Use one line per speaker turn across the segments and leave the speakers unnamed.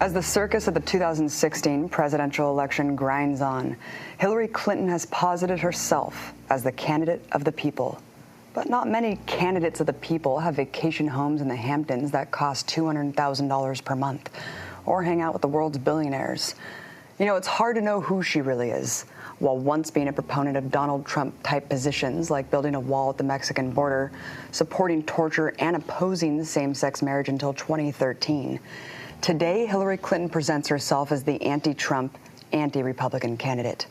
As the circus of the 2016 presidential election grinds on, Hilary Clinton has posited herself as the candidate of the people. But not many candidates of the people have vacation homes in the Hamptons that cost $200,000 per month, or hang out with the world's billionaires. You know, it's hard to know who she really is. While once being a proponent of Donald Trump-type positions like building a wall at the Mexican border, supporting torture, and opposing same-sex marriage until 2013, today Hillary Clinton presents herself as the anti-Trump, anti-Republican candidate.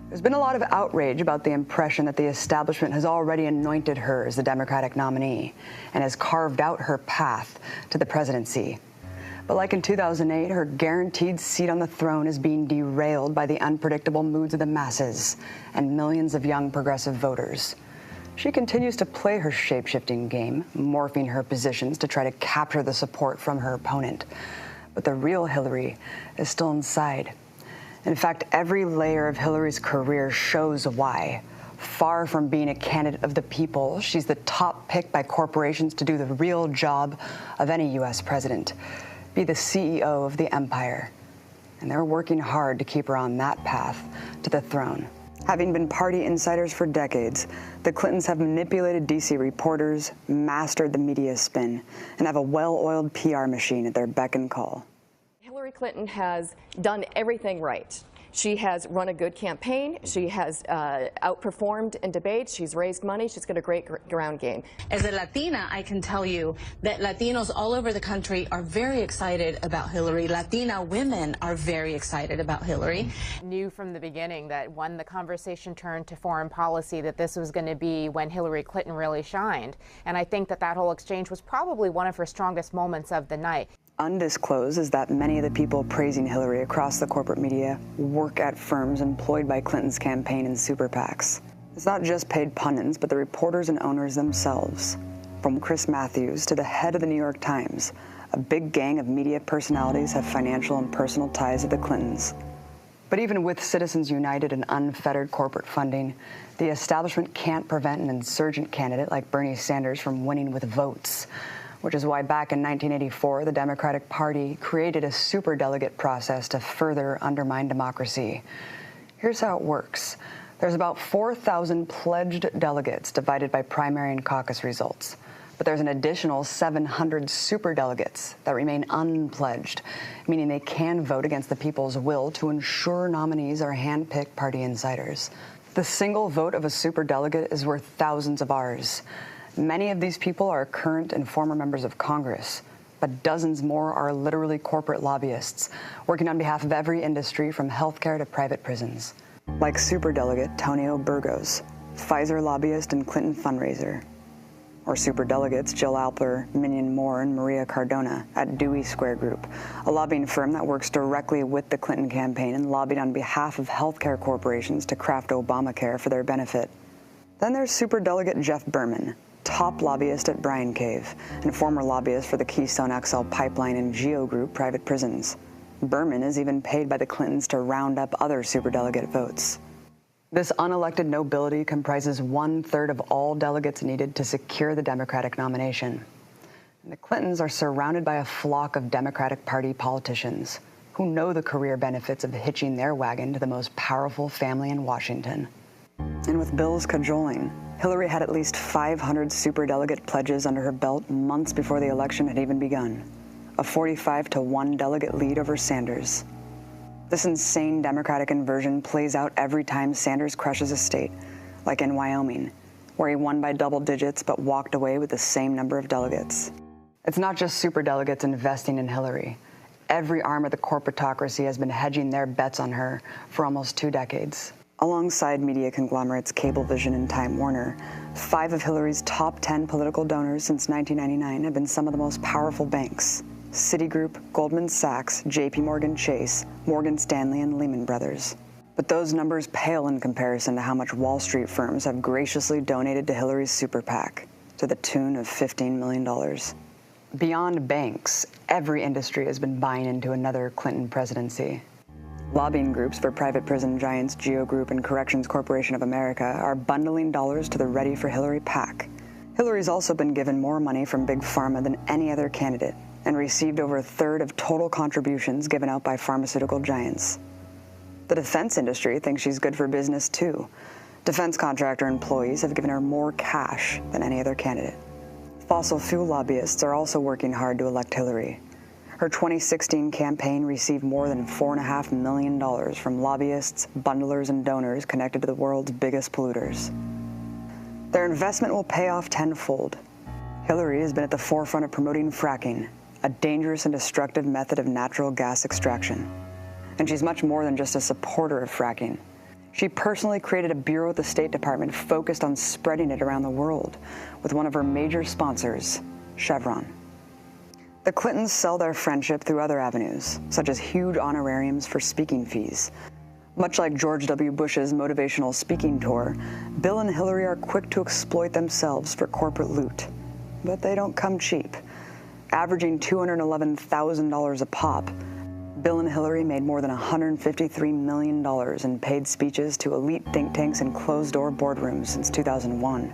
There's been a lot of outrage about the impression that the establishment has already anointed her as the Democratic nominee and has carved out her path to the presidency. But like in 2008, her guaranteed seat on the throne is being derailed by the unpredictable moods of the masses and millions of young progressive voters. She continues to play her shape-shifting game, morphing her positions to try to capture the support from her opponent. But the real Hillary is still inside. In fact, every layer of Hillary's career shows why. Far from being a candidate of the people, she's the top pick by corporations to do the real job of any U.S. president, be the CEO of the empire. And they're working hard to keep her on that path to the throne. Having been party insiders for decades, the Clintons have manipulated D.C. reporters, mastered the media spin, and have a well-oiled PR machine at their beck and call.
Hillary Clinton has done everything right. She has run a good campaign. She has outperformed in debates. She's raised money. She's got a great ground game.
As a Latina, I can tell you that Latinos all over the country are very excited about Hillary. Latina women are very excited about Hillary.
Knew from the beginning that when the conversation turned to foreign policy that this was going to be when Hillary Clinton really shined. And I think that that whole exchange was probably one of her strongest moments of the night.
Undisclosed is that many of the people praising Hillary across the corporate media work at firms employed by Clinton's campaign and super PACs. It's not just paid pundits, but the reporters and owners themselves. From Chris Matthews to the head of the New York Times, a big gang of media personalities have financial and personal ties to the Clintons. But even with Citizens United and unfettered corporate funding, the establishment can't prevent an insurgent candidate like Bernie Sanders from winning with votes, which is why back in 1984, the Democratic Party created a superdelegate process to further undermine democracy. Here's how it works. There's about 4,000 pledged delegates divided by primary and caucus results. But there's an additional 700 superdelegates that remain unpledged, meaning they can vote against the people's will to ensure nominees are hand-picked party insiders. The single vote of a superdelegate is worth thousands of ours. Many of these people are current and former members of Congress, but dozens more are literally corporate lobbyists, working on behalf of every industry from healthcare to private prisons. Like superdelegate Tonio Burgos, Pfizer lobbyist and Clinton fundraiser. Or superdelegates Jill Alper, Minion Moore, and Maria Cardona at Dewey Square Group, a lobbying firm that works directly with the Clinton campaign and lobbied on behalf of healthcare corporations to craft Obamacare for their benefit. Then there's superdelegate Jeff Berman, top lobbyist at Bryan Cave, and former lobbyist for the Keystone XL pipeline and Geo Group private prisons. Berman is even paid by the Clintons to round up other superdelegate votes. This unelected nobility comprises 1/3 of all delegates needed to secure the Democratic nomination. And the Clintons are surrounded by a flock of Democratic Party politicians who know the career benefits of hitching their wagon to the most powerful family in Washington. And with Bill's cajoling, Hillary had at least 500 superdelegate pledges under her belt months before the election had even begun, a 45-1 delegate lead over Sanders. This insane Democratic inversion plays out every time Sanders crushes a state, like in Wyoming, where he won by double digits but walked away with the same number of delegates. It's not just superdelegates investing in Hillary. Every arm of the corporatocracy has been hedging their bets on her for almost 2 decades. Alongside media conglomerates Cablevision and Time Warner, 5 of Hillary's top 10 political donors since 1999 have been some of the most powerful banks: Citigroup, Goldman Sachs, JP Morgan Chase, Morgan Stanley, and Lehman Brothers. But those numbers pale in comparison to how much Wall Street firms have graciously donated to Hillary's super PAC, to the tune of $15 million. Beyond banks, every industry has been buying into another Clinton presidency. Lobbying groups for private prison giants Geo Group and Corrections Corporation of America are bundling dollars to the Ready for Hillary PAC. Hillary's also been given more money from Big Pharma than any other candidate, and received over a third of total contributions given out by pharmaceutical giants. The defense industry thinks she's good for business too. Defense contractor employees have given her more cash than any other candidate. Fossil fuel lobbyists are also working hard to elect Hillary. Her 2016 campaign received more than $4.5 million from lobbyists, bundlers, and donors connected to the world's biggest polluters. Their investment will pay off tenfold. Hillary has been at the forefront of promoting fracking, a dangerous and destructive method of natural gas extraction. And she's much more than just a supporter of fracking. She personally created a bureau at the State Department focused on spreading it around the world, with one of her major sponsors, Chevron. The Clintons sell their friendship through other avenues, such as huge honorariums for speaking fees. Much like George W. Bush's motivational speaking tour, Bill and Hillary are quick to exploit themselves for corporate loot. But they don't come cheap. Averaging $211,000 a pop, Bill and Hillary made more than $153 million in paid speeches to elite think tanks and closed-door boardrooms since 2001.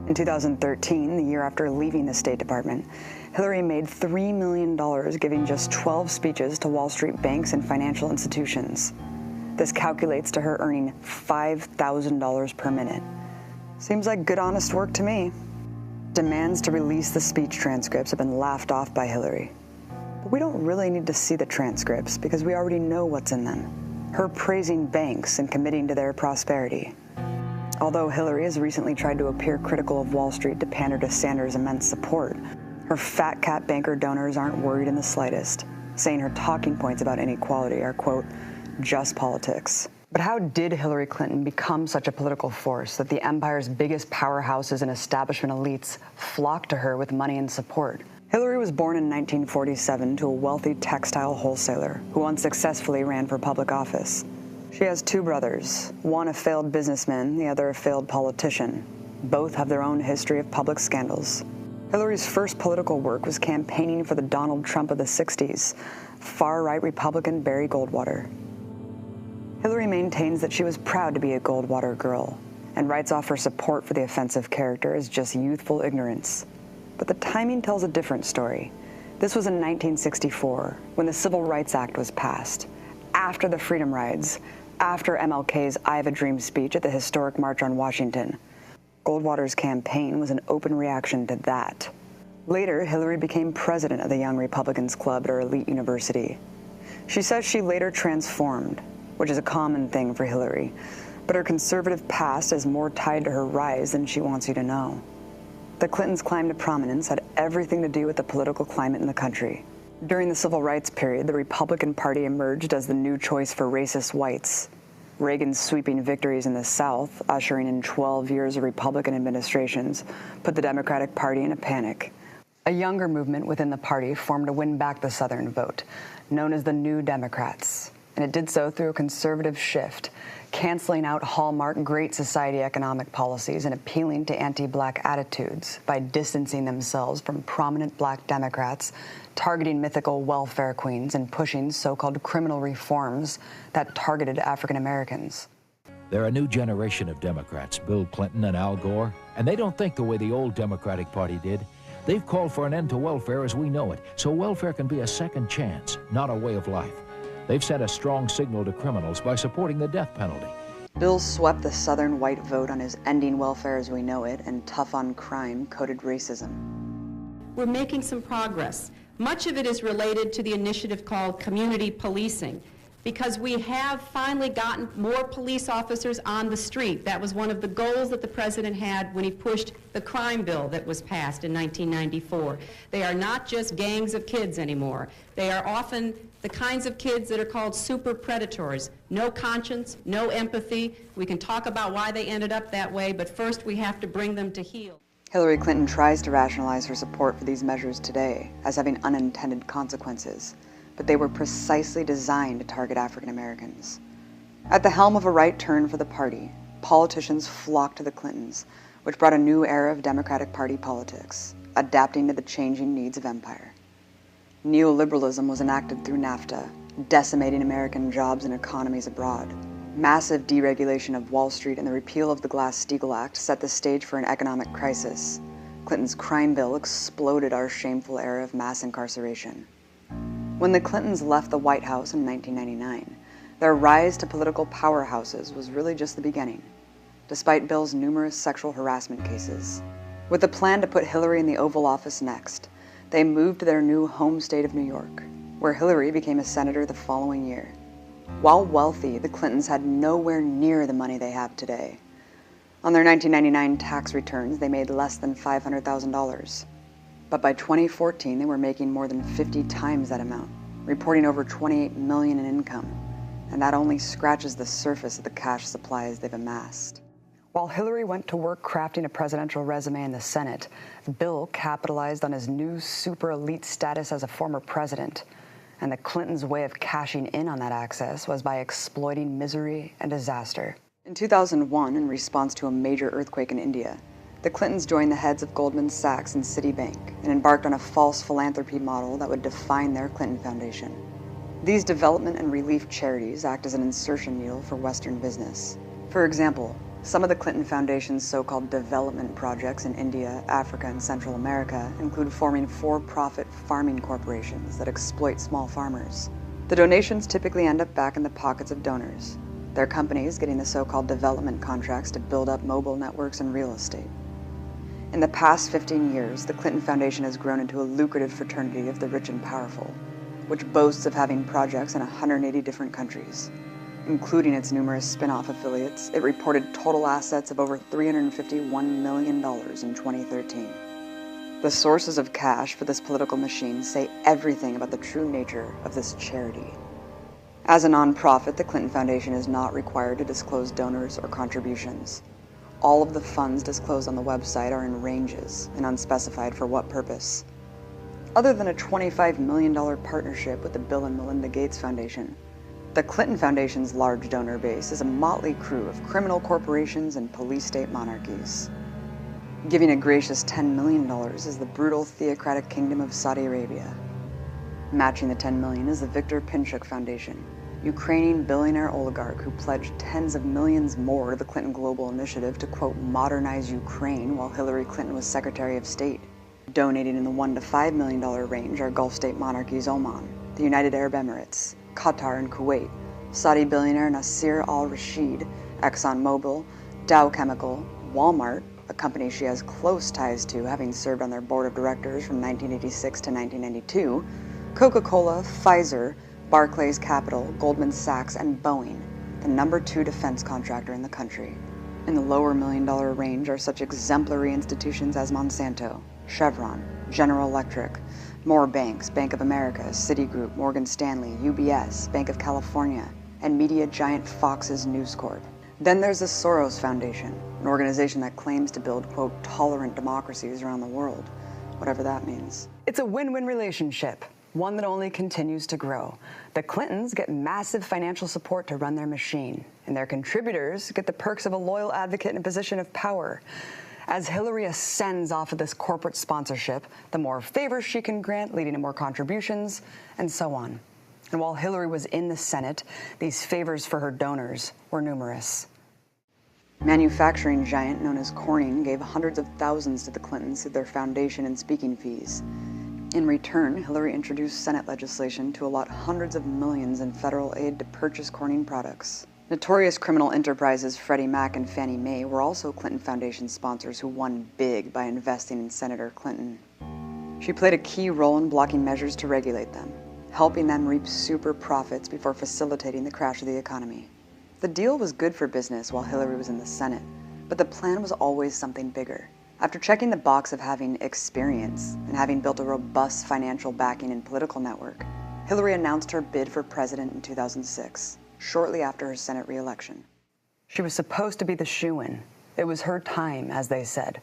In 2013, the year after leaving the State Department, Hillary made $3 million giving just 12 speeches to Wall Street banks and financial institutions. This calculates to her earning $5,000 per minute. Seems like good, honest work to me. Demands to release the speech transcripts have been laughed off by Hillary. But we don't really need to see the transcripts because we already know what's in them. Her praising banks and committing to their prosperity. Although Hillary has recently tried to appear critical of Wall Street to pander to Sanders' immense support, her fat cat banker donors aren't worried in the slightest, saying her talking points about inequality are, quote, just politics. But how did Hillary Clinton become such a political force that the empire's biggest powerhouses and establishment elites flocked to her with money and support? Hillary was born in 1947 to a wealthy textile wholesaler who unsuccessfully ran for public office. She has two brothers, one a failed businessman, the other a failed politician. Both have their own history of public scandals. Hillary's first political work was campaigning for the Donald Trump of the 60s, far-right Republican Barry Goldwater. Hillary maintains that she was proud to be a Goldwater girl and writes off her support for the offensive character as just youthful ignorance. But the timing tells a different story. This was in 1964, when the Civil Rights Act was passed, after the Freedom Rides, after MLK's I Have a Dream speech at the historic March on Washington. Goldwater's campaign was an open reaction to that. Later, Hillary became president of the Young Republicans Club at her elite university. She says she later transformed, which is a common thing for Hillary, but her conservative past is more tied to her rise than she wants you to know. The Clintons' climb to prominence had everything to do with the political climate in the country. During the Civil Rights period, the Republican Party emerged as the new choice for racist whites. Reagan's sweeping victories in the South, ushering in 12 years of Republican administrations, put the Democratic Party in a panic. A younger movement within the party formed to win back the Southern vote, known as the New Democrats. And it did so through a conservative shift, canceling out hallmark Great Society economic policies and appealing to anti-black attitudes by distancing themselves from prominent black Democrats, targeting mythical welfare queens, and pushing so-called criminal reforms that targeted African Americans.
They're a new generation of Democrats, Bill Clinton and Al Gore, and they don't think the way the old Democratic Party did. They've called for an end to welfare as we know it, so welfare can be a second chance, not a way of life. They've sent a strong signal to criminals by supporting the death penalty.
Bill swept the Southern white vote on his ending welfare as we know it and tough on crime coded racism.
We're making some progress. Much of it is related to the initiative called community policing, because we have finally gotten more police officers on the street. That was one of the goals that the president had when he pushed the crime bill that was passed in 1994. They are not just gangs of kids anymore. They are often the kinds of kids that are called super predators. No conscience, no empathy. We can talk about why they ended up that way, but first we have to bring them to heel.
Hillary Clinton tries to rationalize her support for these measures today as having unintended consequences, but they were precisely designed to target African Americans. At the helm of a right turn for the party, politicians flocked to the Clintons, which brought a new era of Democratic Party politics, adapting to the changing needs of empire. Neoliberalism was enacted through NAFTA, decimating American jobs and economies abroad. Massive deregulation of Wall Street and the repeal of the Glass-Steagall Act set the stage for an economic crisis. Clinton's crime bill exploded our shameful era of mass incarceration. When the Clintons left the White House in 1999, their rise to political powerhouses was really just the beginning, despite Bill's numerous sexual harassment cases. With the plan to put Hillary in the Oval Office next, they moved to their new home state of New York, where Hillary became a senator the following year. While wealthy, the Clintons had nowhere near the money they have today. On their 1999 tax returns, they made less than $500,000. But by 2014, they were making more than 50 times that amount, reporting over $28 million in income. And that only scratches the surface of the cash supplies they've amassed. While Hillary went to work crafting a presidential resume in the Senate, Bill capitalized on his new super elite status as a former president. And the Clintons' way of cashing in on that access was by exploiting misery and disaster. In 2001, in response to a major earthquake in India, the Clintons joined the heads of Goldman Sachs and Citibank and embarked on a false philanthropy model that would define their Clinton Foundation. These development and relief charities act as an insertion needle for Western business. For example, some of the Clinton Foundation's so-called development projects in India, Africa, and Central America include forming for-profit farming corporations that exploit small farmers. The donations typically end up back in the pockets of donors, their companies getting the so-called development contracts to build up mobile networks and real estate. In the past 15 years, the Clinton Foundation has grown into a lucrative fraternity of the rich and powerful, which boasts of having projects in 180 different countries. Including its numerous spin-off affiliates, it reported total assets of over $351 million in 2013. The sources of cash for this political machine say everything about the true nature of this charity. As a nonprofit, the Clinton Foundation is not required to disclose donors or contributions. All of the funds disclosed on the website are in ranges and unspecified for what purpose. Other than a $25 million partnership with the Bill and Melinda Gates Foundation, the Clinton Foundation's large donor base is a motley crew of criminal corporations and police state monarchies. Giving a gracious $10 million is the brutal theocratic kingdom of Saudi Arabia. Matching the $10 million is the Viktor Pinchuk Foundation, Ukrainian billionaire oligarch who pledged tens of millions more to the Clinton Global Initiative to, quote, modernize Ukraine while Hillary Clinton was Secretary of State. Donating in the $1 to $5 million range are Gulf state monarchies Oman, the United Arab Emirates, Qatar and Kuwait, Saudi billionaire Nasser al-Rashid, ExxonMobil, Dow Chemical, Walmart, a company she has close ties to, having served on their board of directors from 1986 to 1992, Coca-Cola, Pfizer, Barclays Capital, Goldman Sachs, and Boeing, the #2 defense contractor in the country. In the lower $1 million range are such exemplary institutions as Monsanto, Chevron, General Electric, more banks, Bank of America, Citigroup, Morgan Stanley, UBS, Bank of California, and media giant Fox's News Corp. Then there's the Soros Foundation, an organization that claims to build, quote, tolerant democracies around the world, whatever that means. It's a win-win relationship, one that only continues to grow. The Clintons get massive financial support to run their machine, and their contributors get the perks of a loyal advocate in a position of power. As Hillary ascends off of this corporate sponsorship, the more favors she can grant, leading to more contributions, and so on. And while Hillary was in the Senate, these favors for her donors were numerous. Manufacturing giant known as Corning gave hundreds of thousands to the Clintons through their foundation and speaking fees. In return, Hillary introduced Senate legislation to allot hundreds of millions in federal aid to purchase Corning products. Notorious criminal enterprises Freddie Mac and Fannie Mae were also Clinton Foundation sponsors who won big by investing in Senator Clinton. She played a key role in blocking measures to regulate them, helping them reap super profits before facilitating the crash of the economy. The deal was good for business while Hillary was in the Senate, but the plan was always something bigger. After checking the box of having experience and having built a robust financial backing and political network, Hillary announced her bid for president in 2006. Shortly after her Senate re-election. She was supposed to be the shoo-in. It was her time, as they said.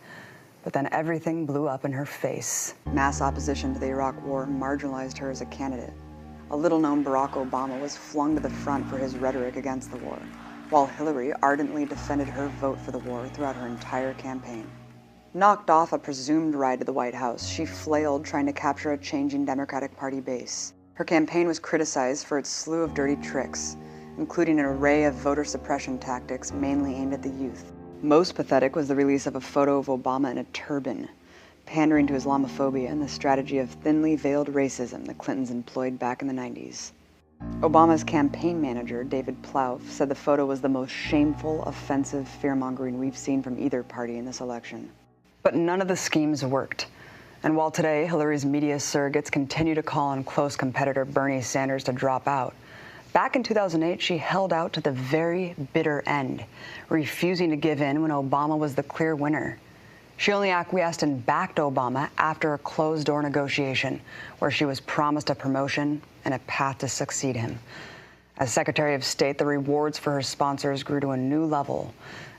But then everything blew up in her face. Mass opposition to the Iraq War marginalized her as a candidate. A little-known Barack Obama was flung to the front for his rhetoric against the war, while Hillary ardently defended her vote for the war throughout her entire campaign. Knocked off a presumed ride to the White House, she flailed trying to capture a changing Democratic Party base. Her campaign was criticized for its slew of dirty tricks, including an array of voter suppression tactics mainly aimed at the youth. Most pathetic was the release of a photo of Obama in a turban, pandering to Islamophobia and the strategy of thinly veiled racism the Clintons employed back in the 90s. Obama's campaign manager, David Plouffe, said the photo was the most shameful, offensive fear-mongering we've seen from either party in this election. But none of the schemes worked. And while today Hillary's media surrogates continue to call on close competitor Bernie Sanders to drop out, back in 2008 she held out to the very bitter end, refusing to give in when Obama was the clear winner. She only acquiesced and backed Obama after a closed-door negotiation where she was promised a promotion and a path to succeed him. As Secretary of State, the rewards for her sponsors grew to a new level,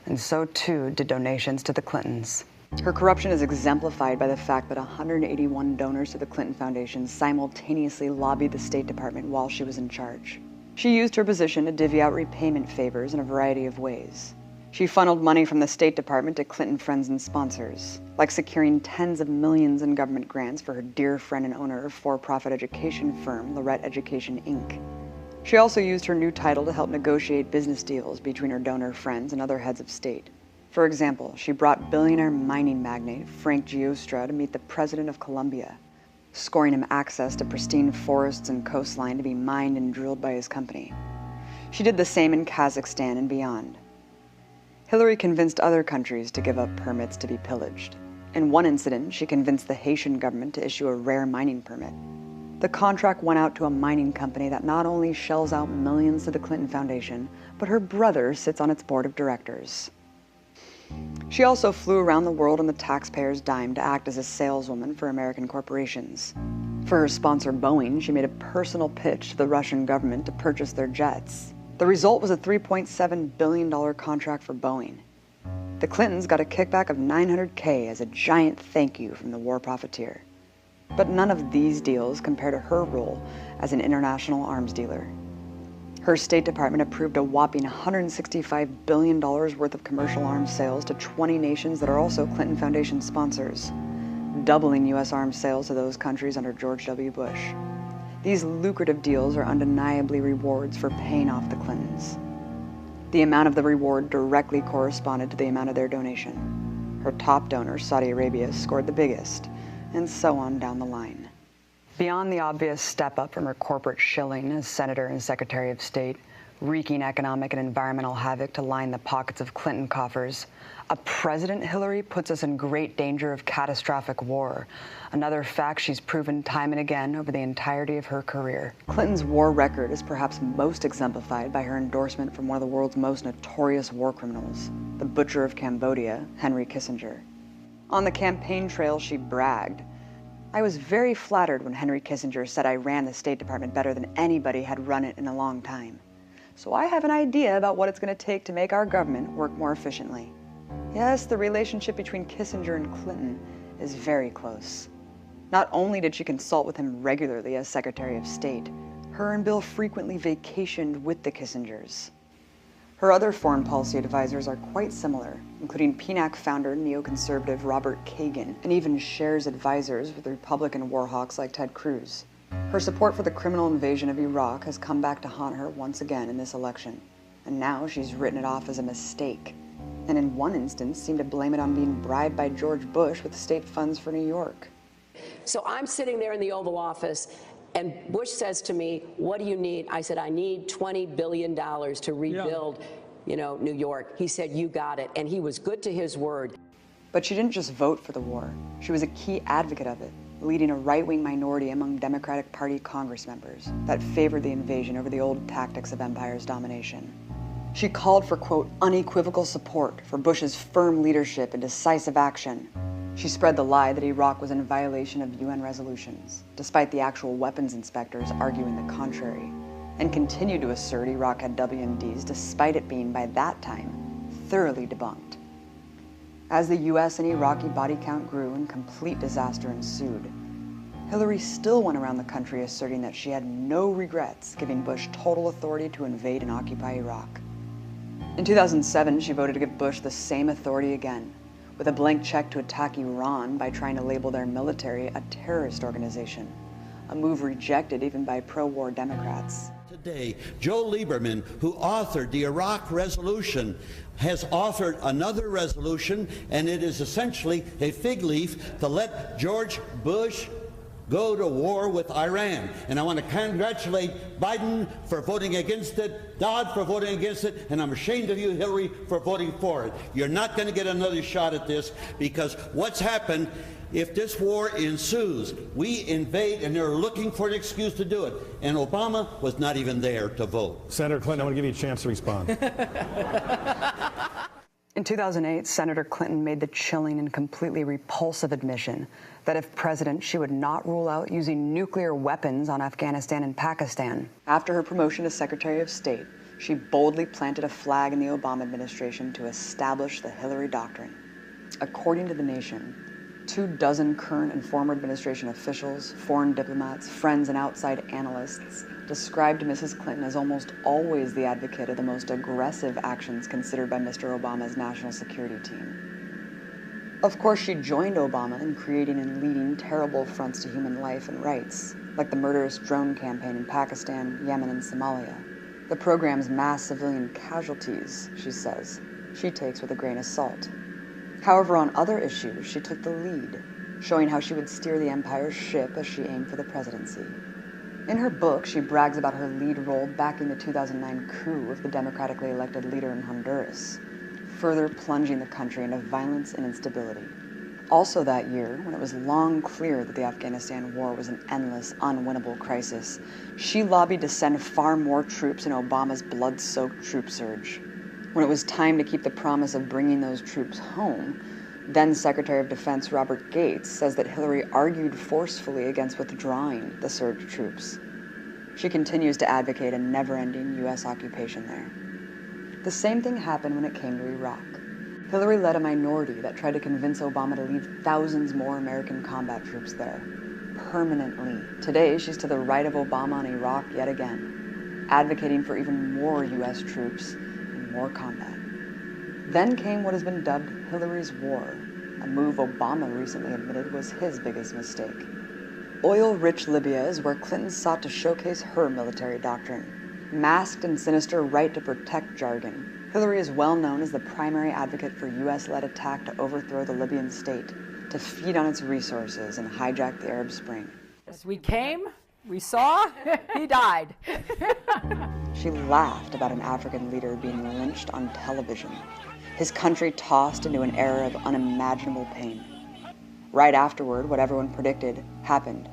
and so too did donations to the Clintons. Her corruption is exemplified by the fact that 181 donors to the Clinton Foundation simultaneously lobbied the State Department while she was in charge. She used her position to divvy out repayment favors in a variety of ways. She funneled money from the State Department to Clinton friends and sponsors, like securing tens of millions in government grants for her dear friend and owner of for-profit education firm, Lorette Education, Inc. She also used her new title to help negotiate business deals between her donor friends and other heads of state. For example, she brought billionaire mining magnate Frank Giostra to meet the President of Colombia, scoring him access to pristine forests and coastline to be mined and drilled by his company. She did the same in Kazakhstan and beyond. Hillary convinced other countries to give up permits to be pillaged. In one incident, she convinced the Haitian government to issue a rare mining permit. The contract went out to a mining company that not only shells out millions to the Clinton Foundation, but her brother sits on its board of directors. She also flew around the world on the taxpayer's dime to act as a saleswoman for American corporations. For her sponsor Boeing, she made a personal pitch to the Russian government to purchase their jets. The result was a $3.7 billion contract for Boeing. The Clintons got a kickback of $900K as a giant thank you from the war profiteer. But none of these deals compare to her role as an international arms dealer. Her State Department approved a whopping $165 billion worth of commercial arms sales to 20 nations that are also Clinton Foundation sponsors, doubling U.S. arms sales to those countries under George W. Bush. These lucrative deals are undeniably rewards for paying off the Clintons. The amount of the reward directly corresponded to the amount of their donation. Her top donor, Saudi Arabia, scored the biggest, and so on down the line. Beyond the obvious step up from her corporate shilling as Senator and Secretary of State, wreaking economic and environmental havoc to line the pockets of Clinton coffers, a President Hillary puts us in great danger of catastrophic war, another fact she's proven time and again over the entirety of her career. Clinton's war record is perhaps most exemplified by her endorsement from one of the world's most notorious war criminals, the butcher of Cambodia, Henry Kissinger. On the campaign trail, she bragged, "I was very flattered when Henry Kissinger said I ran the State Department better than anybody had run it in a long time. So I have an idea about what it's going to take to make our government work more efficiently." Yes, the relationship between Kissinger and Clinton is very close. Not only did she consult with him regularly as Secretary of State, her and Bill frequently vacationed with the Kissingers. Her other foreign policy advisors are quite similar, including PNAC founder neoconservative Robert Kagan, and even shares advisors with Republican war hawks like Ted Cruz. Her support for the criminal invasion of Iraq has come back to haunt her once again in this election, and now she's written it off as a mistake, and in one instance seemed to blame it on being bribed by George Bush with state funds for New York.
So I'm sitting there in the Oval Office, and Bush says to me, "What do you need?" I said, "I need $20 billion to rebuild, New York." He said, "You got it." And he was good to his word.
But she didn't just vote for the war. She was a key advocate of it, leading a right-wing minority among Democratic Party Congress members that favored the invasion over the old tactics of empire's domination. She called for, quote, unequivocal support for Bush's firm leadership and decisive action. She spread the lie that Iraq was in violation of UN resolutions, despite the actual weapons inspectors arguing the contrary, and continued to assert Iraq had WMDs despite it being, by that time, thoroughly debunked. As the US and Iraqi body count grew and complete disaster ensued, Hillary still went around the country asserting that she had no regrets giving Bush total authority to invade and occupy Iraq. In 2007, she voted to give Bush the same authority again, with a blank check to attack Iran by trying to label their military a terrorist organization, a move rejected even by pro-war Democrats.
Today, Joe Lieberman, who authored the Iraq resolution, has authored another resolution, and it is essentially a fig leaf to let George Bush go to war with Iran. And I want to congratulate Biden for voting against it, Dodd for voting against it, and I'm ashamed of you, Hillary, for voting for it. You're not going to get another shot at this, because what's happened, if this war ensues, we invade, and they're looking for an excuse to do it. And Obama was not even there to vote.
Senator Clinton, I want to give you a chance to respond.
In 2008, Senator Clinton made the chilling and completely repulsive admission that if president, she would not rule out using nuclear weapons on Afghanistan and Pakistan. After her promotion to Secretary of State, she boldly planted a flag in the Obama administration to establish the Hillary Doctrine. According to The Nation, 24 current and former administration officials, foreign diplomats, friends, and outside analysts described Mrs. Clinton as almost always the advocate of the most aggressive actions considered by Mr. Obama's national security team. Of course, she joined Obama in creating and leading terrible affronts to human life and rights, like the murderous drone campaign in Pakistan, Yemen, and Somalia. The program's mass civilian casualties, she says, she takes with a grain of salt. However, on other issues, she took the lead, showing how she would steer the empire's ship as she aimed for the presidency. In her book, she brags about her lead role backing the 2009 coup of the democratically elected leader in Honduras, further plunging the country into violence and instability. Also that year, when it was long clear that the Afghanistan war was an endless, unwinnable crisis, she lobbied to send far more troops in Obama's blood-soaked troop surge. When it was time to keep the promise of bringing those troops home, then Secretary of Defense Robert Gates says that Hillary argued forcefully against withdrawing the surge troops. She continues to advocate a never-ending U.S. occupation there. The same thing happened when it came to Iraq. Hillary led a minority that tried to convince Obama to leave thousands more American combat troops there, permanently. Today, she's to the right of Obama on Iraq yet again, advocating for even more U.S. troops and more combat. Then came what has been dubbed Hillary's War, a move Obama recently admitted was his biggest mistake. Oil-rich Libya is where Clinton sought to showcase her military doctrine. Masked and sinister right to protect jargon, Hillary is well known as the primary advocate for U.S.-led attack to overthrow the Libyan state, to feed on its resources and hijack the Arab Spring.
As we came, we saw, he died.
She laughed about an African leader being lynched on television, his country tossed into an era of unimaginable pain. Right afterward, what everyone predicted happened.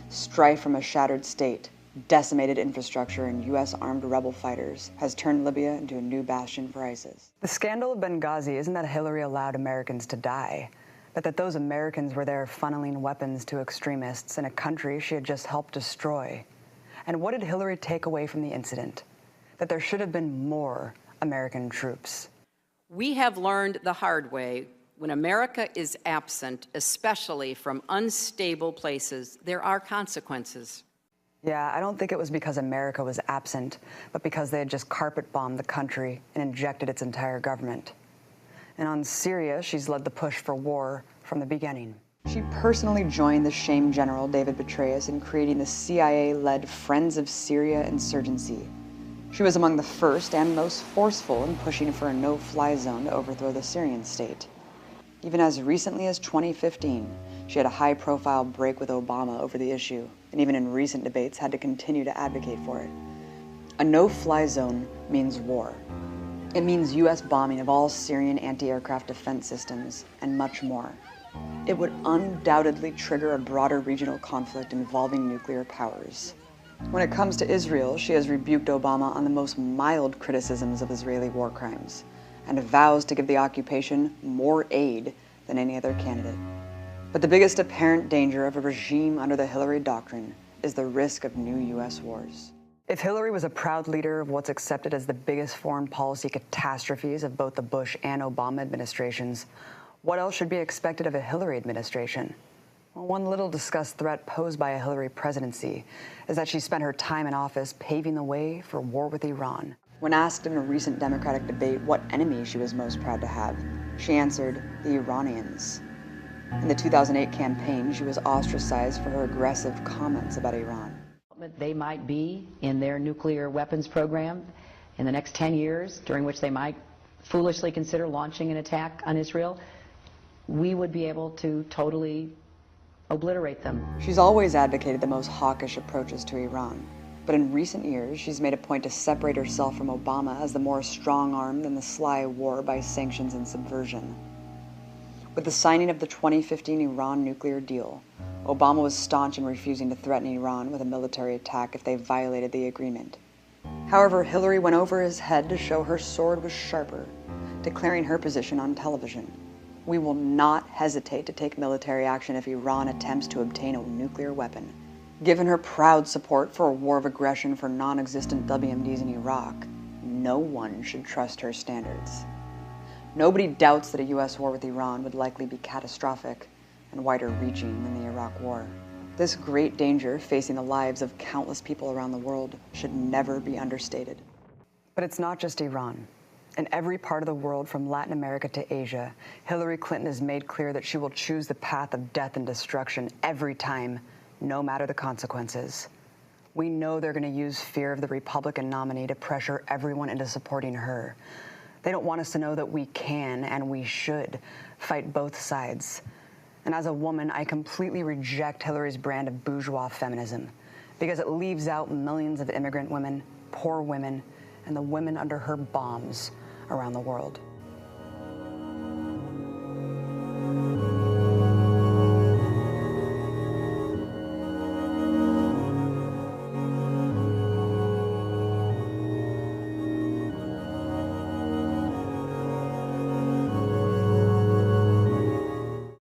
Strife from a shattered state, decimated infrastructure, and U.S. armed rebel fighters has turned Libya into a new bastion for ISIS. The scandal of Benghazi isn't that Hillary allowed Americans to die, but that those Americans were there funneling weapons to extremists in a country she had just helped destroy. And what did Hillary take away from the incident? That there should have been more American troops.
We have learned the hard way, when America is absent, especially from unstable places, there are consequences.
Yeah, I don't think it was because America was absent, but because they had just carpet-bombed the country and injected its entire government. And on Syria, she's led the push for war from the beginning. She personally joined the shame general David Petraeus in creating the CIA-led Friends of Syria insurgency. She was among the first and most forceful in pushing for a no-fly zone to overthrow the Syrian state. Even as recently as 2015, she had a high-profile break with Obama over the issue, and even in recent debates had to continue to advocate for it. A no-fly zone means war. It means U.S. bombing of all Syrian anti-aircraft defense systems, and much more. It would undoubtedly trigger a broader regional conflict involving nuclear powers. When it comes to Israel, she has rebuked Obama on the most mild criticisms of Israeli war crimes, and vows to give the occupation more aid than any other candidate. But the biggest apparent danger of a regime under the Hillary Doctrine is the risk of new U.S. wars. If Hillary was a proud leader of what's accepted as the biggest foreign policy catastrophes of both the Bush and Obama administrations, what else should be expected of a Hillary administration? Well, one little discussed threat posed by a Hillary presidency is that she spent her time in office paving the way for war with Iran. When asked in a recent Democratic debate what enemy she was most proud to have, she answered, the Iranians. In the 2008 campaign, she was ostracized for her aggressive comments about Iran.
They might be in their nuclear weapons program in the next 10 years, during which they might foolishly consider launching an attack on Israel. We would be able to totally obliterate them.
She's always advocated the most hawkish approaches to Iran. But in recent years, she's made a point to separate herself from Obama as the more strong-armed than the sly war by sanctions and subversion. With the signing of the 2015 Iran nuclear deal, Obama was staunch in refusing to threaten Iran with a military attack if they violated the agreement. However, Hillary went over his head to show her sword was sharper, declaring her position on television. We will not hesitate to take military action if Iran attempts to obtain a nuclear weapon. Given her proud support for a war of aggression for non-existent WMDs in Iraq, no one should trust her standards. Nobody doubts that a U.S. war with Iran would likely be catastrophic and wider-reaching than the Iraq War. This great danger facing the lives of countless people around the world should never be understated. But it's not just Iran. In every part of the world, from Latin America to Asia, Hillary Clinton has made clear that she will choose the path of death and destruction every time, no matter the consequences. We know they're going to use fear of the Republican nominee to pressure everyone into supporting her. They don't want us to know that we can and we should fight both sides. And as a woman, I completely reject Hillary's brand of bourgeois feminism because it leaves out millions of immigrant women, poor women, and the women under her bombs around the world.